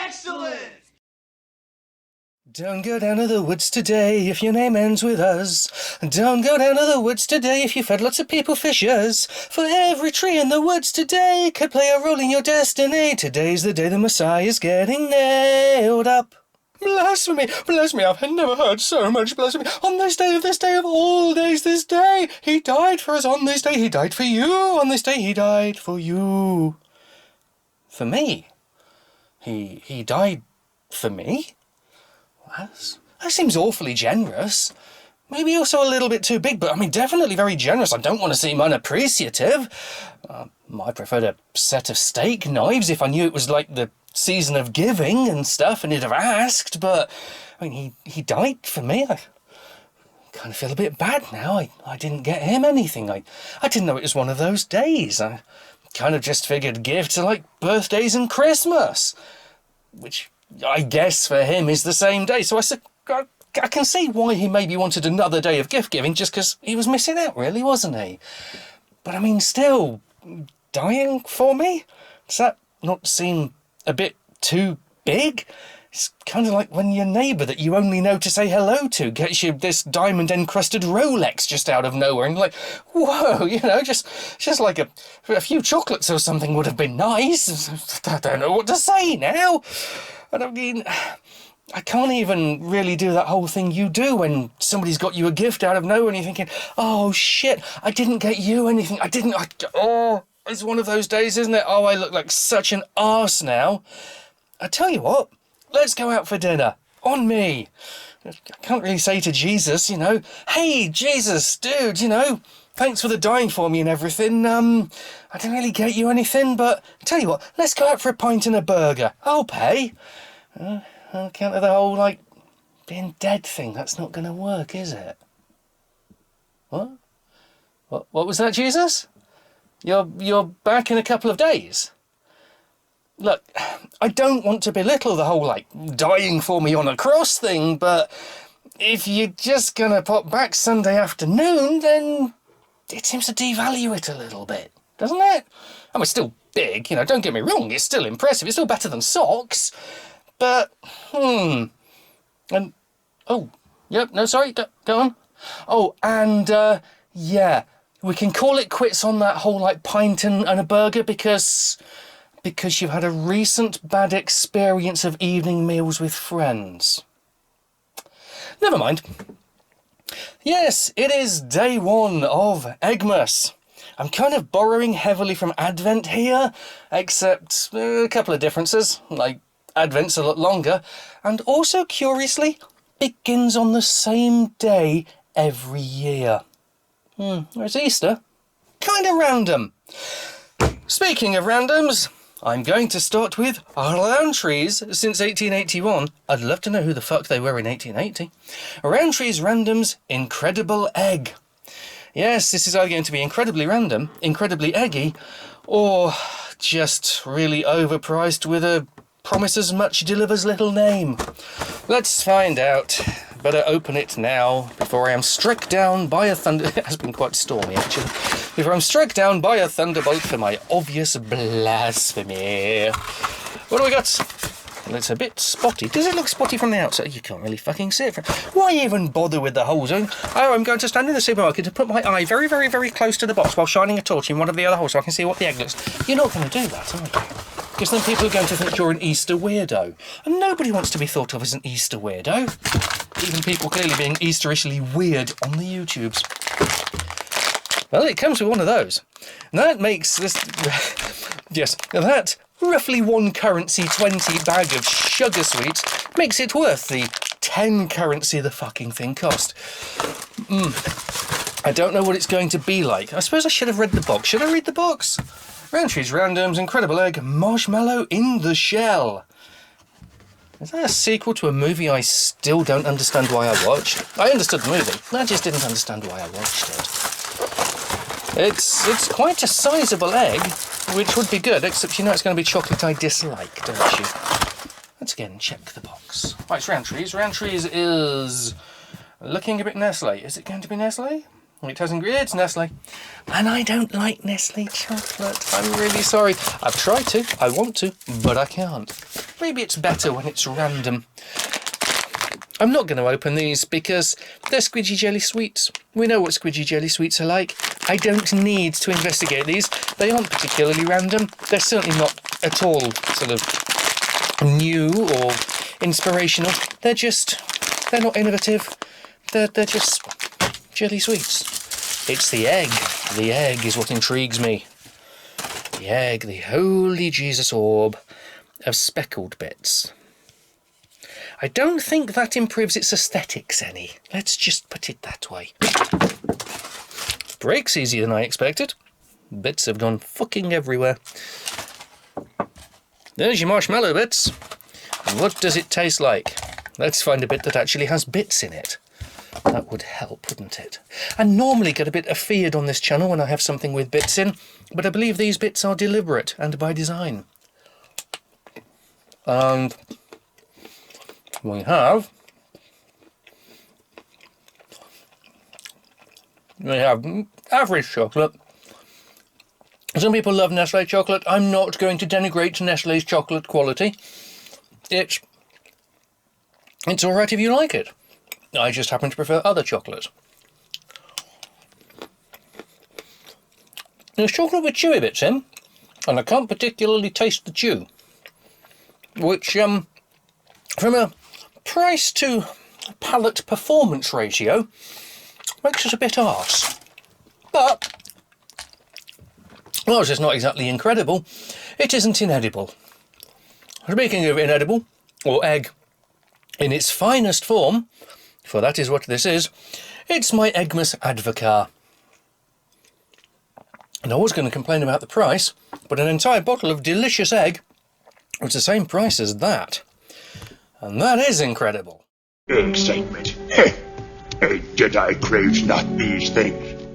Excellent! Don't go down to the woods today if your name ends with us. Don't go down to the woods today if you've fed lots of people fishes. For every tree in the woods today could play a role in your destiny. Today's the day the Messiah is getting nailed up. Blasphemy, blasphemy, I've never heard so much blasphemy. On this day of all days, this day, he died for us. On this day, he died for you. On this day, he died for you. For me? He died for me? That seems awfully generous. Maybe also a little bit too big, but I mean, definitely very generous. I don't want to seem unappreciative. I preferred a set of steak knives if I knew it was like the season of giving and stuff and he'd have asked, but I mean, he died for me. I kind of feel a bit bad now. I didn't get him anything. I didn't know it was one of those days. I kind of just figured gifts are like birthdays and Christmas, which I guess for him is the same day. So I can see why he maybe wanted another day of gift giving, just because he was missing out, really, wasn't he? But I mean, still, dying for me? Does that not seem a bit too big? It's kind of like when your neighbour that you only know to say hello to gets you this diamond-encrusted Rolex just out of nowhere, and you're like, whoa, you know, just like a few chocolates or something would have been nice. I don't know what to say now. I mean, I can't even really do that whole thing you do when somebody's got you a gift out of nowhere and you're thinking, oh shit, I didn't get you anything. It's one of those days, isn't it? Oh, I look like such an arse now. I tell you what, let's go out for dinner. On me. I can't really say to Jesus, you know, hey, Jesus, dude, you know, thanks for the dying for me and everything. I didn't really get you anything, but I tell you what, let's go out for a pint and a burger. I'll pay. On account of the whole, like, being dead thing, that's not going to work, is it? What? What was that, Jesus? You're back in a couple of days? Look, I don't want to belittle the whole, like, dying for me on a cross thing, but if you're just going to pop back Sunday afternoon, then it seems to devalue it a little bit, doesn't it? I mean, it's still big, you know, don't get me wrong, it's still impressive, it's still better than socks, but, and, oh, yep, no, sorry, go on. Oh, and, yeah, we can call it quits on that whole, like, pint and a burger because you've had a recent bad experience of evening meals with friends. Never mind. Yes, it is day one of Eggmas. I'm kind of borrowing heavily from Advent here, except a couple of differences, like Advent's a lot longer, and also, curiously, begins on the same day every year. Whereas Easter, kind of random. Speaking of randoms, I'm going to start with Roundtree's since 1881. I'd love to know who the fuck they were in 1880. Roundtree's Random's Incredible Egg. Yes, this is either going to be incredibly random, incredibly eggy, or just really overpriced with a promise as much delivers little name. Let's find out. Better open it now before I am struck down by a thunder... It has been quite stormy, actually. Before I'm struck down by a thunderbolt for my obvious blasphemy. What do we got? Well, it's a bit spotty. Does it look spotty from the outside? You can't really fucking see it. Why even bother with the holes? I'm going to stand in the supermarket to put my eye very, very, very close to the box while shining a torch in one of the other holes so I can see what the egg looks. You're not going to do that, are you? Because then people are going to think you're an Easter weirdo. And nobody wants to be thought of as an Easter weirdo. Even people clearly being Easterishly weird on the YouTubes. Well, it comes with one of those. And that makes this... yes, that roughly 1 currency 20 bag of sugar sweets makes it worth the 10 currency the fucking thing cost. I don't know what it's going to be like. I suppose I should have read the box. Should I read the box? Roundtree's Random's Incredible Egg, Marshmallow in the Shell. Is that a sequel to a movie I still don't understand why I watched? I understood the movie, I just didn't understand why I watched it. It's quite a sizable egg, which would be good, except you know it's going to be chocolate I dislike, don't you? Let's again check the box. Right, it's Roundtree's. Roundtree's is looking a bit Nestle. Is it going to be Nestle? It has ingredients, Nestle. And I don't like Nestle chocolate. I'm really sorry. I've tried to, I want to, but I can't. Maybe it's better when it's random. I'm not going to open these because they're squidgy jelly sweets. We know what squidgy jelly sweets are like. I don't need to investigate these. They aren't particularly random. They're certainly not at all sort of new or inspirational. They're not innovative. They're just jelly sweets. It's the egg. The egg is what intrigues me. The egg, the holy Jesus orb of speckled bits. I don't think that improves its aesthetics any. Let's just put it that way. Breaks easier than I expected. Bits have gone fucking everywhere. There's your marshmallow bits. And what does it taste like? Let's find a bit that actually has bits in it. That would help, wouldn't it? I normally get a bit afeared on this channel when I have something with bits in, but I believe these bits are deliberate and by design. And we have average chocolate. Some people love Nestle chocolate. I'm not going to denigrate Nestle's chocolate quality. It's alright if you like it. I just happen to prefer other chocolate. There's chocolate with chewy bits in, and I can't particularly taste the chew, which, from a price to palate performance ratio, makes us a bit arse. But, whilst it's not exactly incredible, it isn't inedible. Speaking of inedible, or egg, in its finest form, for that is what this is, it's my Eggmas Advocar. And I was going to complain about the price, but an entire bottle of delicious egg was the same price as that. And that is incredible. Excitement. Did I crave not these things?